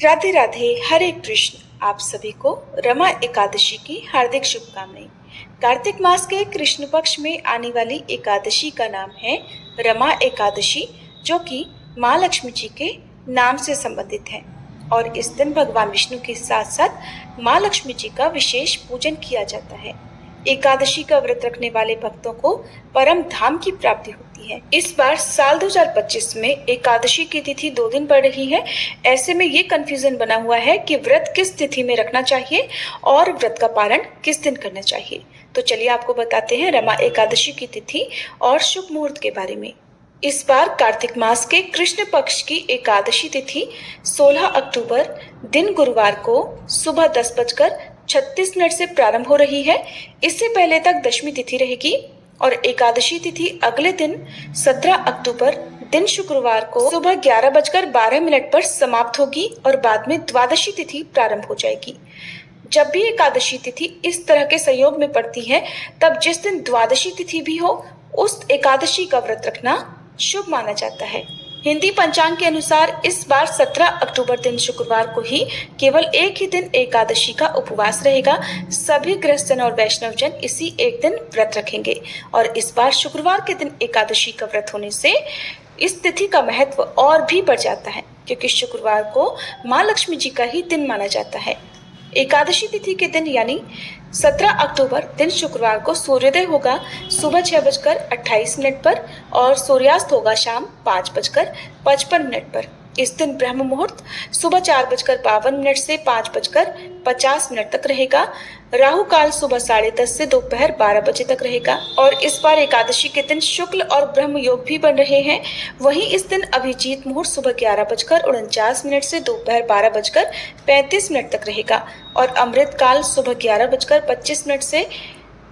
राधे राधे, हरे कृष्ण। आप सभी को रमा एकादशी की हार्दिक शुभकामनाएं। कार्तिक मास के कृष्ण पक्ष में आने वाली एकादशी का नाम है रमा एकादशी, जो कि माँ लक्ष्मी जी के नाम से संबंधित है। और इस दिन भगवान विष्णु के साथ साथ माँ लक्ष्मी जी का विशेष पूजन किया जाता है। एकादशी का व्रत रखने वाले भक्तों को परम धाम की प्राप्ति होती है। इस बार साल 2025 में एकादशी की तिथि 2 दिन पड़ रही है। ऐसे में ये कंफ्यूजन बना हुआ है कि व्रत किस तिथि में रखना चाहिए और व्रत का पारण किस दिन करना चाहिए। तो चलिए आपको बताते हैं रमा एकादशी की तिथि और शुभ मुहूर्त के बारे में। इस बार कार्तिक मास के कृष्ण पक्ष की एकादशी तिथि 16 अक्टूबर दिन गुरुवार को सुबह 10:36 से प्रारंभ हो रही है। इससे पहले तक दशमी तिथि रहेगी और एकादशी तिथि अगले दिन 17 अक्टूबर दिन शुक्रवार को सुबह 11:12 पर समाप्त होगी और बाद में द्वादशी तिथि प्रारंभ हो जाएगी। जब भी एकादशी तिथि इस तरह के संयोग में पड़ती है, तब जिस दिन द्वादशी तिथि भी हो, उस एकादशी का व्रत रखना शुभ माना जाता है। हिंदी पंचांग के अनुसार इस बार 17 अक्टूबर दिन शुक्रवार को ही केवल एक ही दिन एकादशी का उपवास रहेगा। सभी गृहस्थजन और वैष्णव जन इसी एक दिन व्रत रखेंगे और इस बार शुक्रवार के दिन एकादशी का व्रत होने से इस तिथि का महत्व और भी बढ़ जाता है, क्योंकि शुक्रवार को माँ लक्ष्मी जी का ही दिन माना जाता है। एकादशी तिथि के दिन यानी 17 अक्टूबर दिन शुक्रवार को सूर्योदय होगा सुबह 6:28 पर और सूर्यास्त होगा शाम 5:55 पर। इस दिन ब्रह्म मुहूर्त सुबह 4:52 से 5:50 तक रहेगा। राहु काल सुबह 10:30 से दोपहर 12 बजे तक रहेगा और इस बार एकादशी के दिन शुक्ल और ब्रह्म योग भी बन रहे हैं। वहीं इस दिन अभिजीत मुहूर्त सुबह 11:49 से दोपहर 12:35 तक रहेगा और अमृत काल सुबह 11:25 से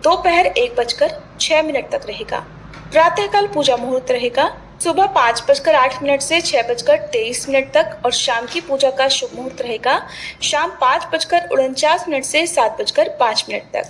दोपहर 1:06 तक रहेगा। प्रातःकाल पूजा मुहूर्त रहेगा सुबह 5:08 से 6:23 तक और शाम की पूजा का शुभ मुहूर्त रहेगा शाम 5:49 से 7:05 तक।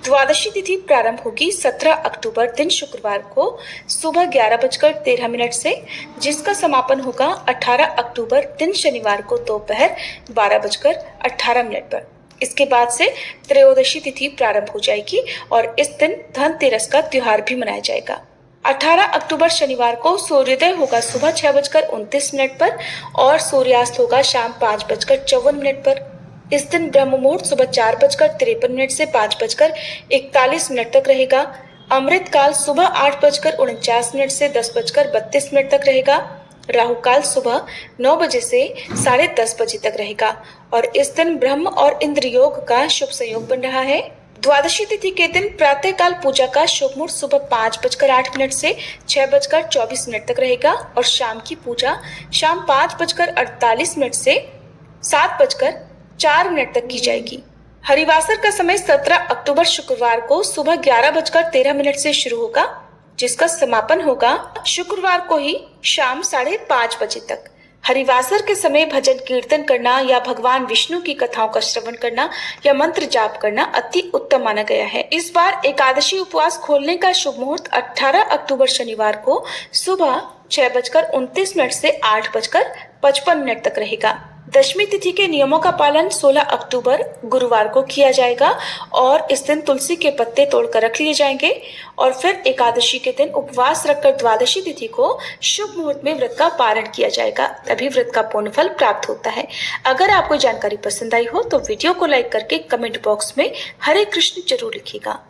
द्वादशी तिथि प्रारंभ होगी 17 अक्टूबर दिन शुक्रवार को सुबह 11:13 से, जिसका समापन होगा 18 अक्टूबर दिन शनिवार को दोपहर 12:18 पर। इसके बाद से त्रयोदशी तिथि प्रारंभ हो जाएगी और इस दिन धनतेरस का त्योहार भी मनाया जाएगा। 18 अक्टूबर शनिवार को सूर्योदय होगा सुबह 6:29 पर और सूर्यास्त होगा शाम 5:54 पर। इस दिन ब्रह्म मुहूर्त सुबह 4:53 से 5:41 तक रहेगा। अमृत काल सुबह 8:49 से 10:32 तक रहेगा। राहु काल सुबह 9 बजे से 10:30 बजे तक रहेगा और इस दिन ब्रह्म और इंद्र योग का शुभ संयोग बन रहा है। द्वादशी तिथि के दिन प्रातःकाल पूजा का शुभ मुहूर्त सुबह 5:08 से 6:24 तक रहेगा और शाम की पूजा शाम 5:48 से 7:04 तक की जाएगी। हरिवासर का समय 17 अक्टूबर शुक्रवार को सुबह 11:13 से शुरू होगा, जिसका समापन होगा शुक्रवार को ही शाम 5:30 बजे तक। हरिवासर के समय भजन कीर्तन करना या भगवान विष्णु की कथाओं का श्रवण करना या मंत्र जाप करना अति उत्तम माना गया है। इस बार एकादशी उपवास खोलने का शुभ मुहूर्त 18 अक्टूबर शनिवार को सुबह 6:29 से 8:55 तक रहेगा। दशमी तिथि के नियमों का पालन 16 अक्टूबर गुरुवार को किया जाएगा और इस दिन तुलसी के पत्ते तोड़कर रख लिए जाएंगे और फिर एकादशी के दिन उपवास रखकर द्वादशी तिथि को शुभ मुहूर्त में व्रत का पारण किया जाएगा, तभी व्रत का पूर्ण फल प्राप्त होता है। अगर आपको जानकारी पसंद आई हो तो वीडियो को लाइक करके कमेंट बॉक्स में हरे कृष्ण जरूर लिखिएगा।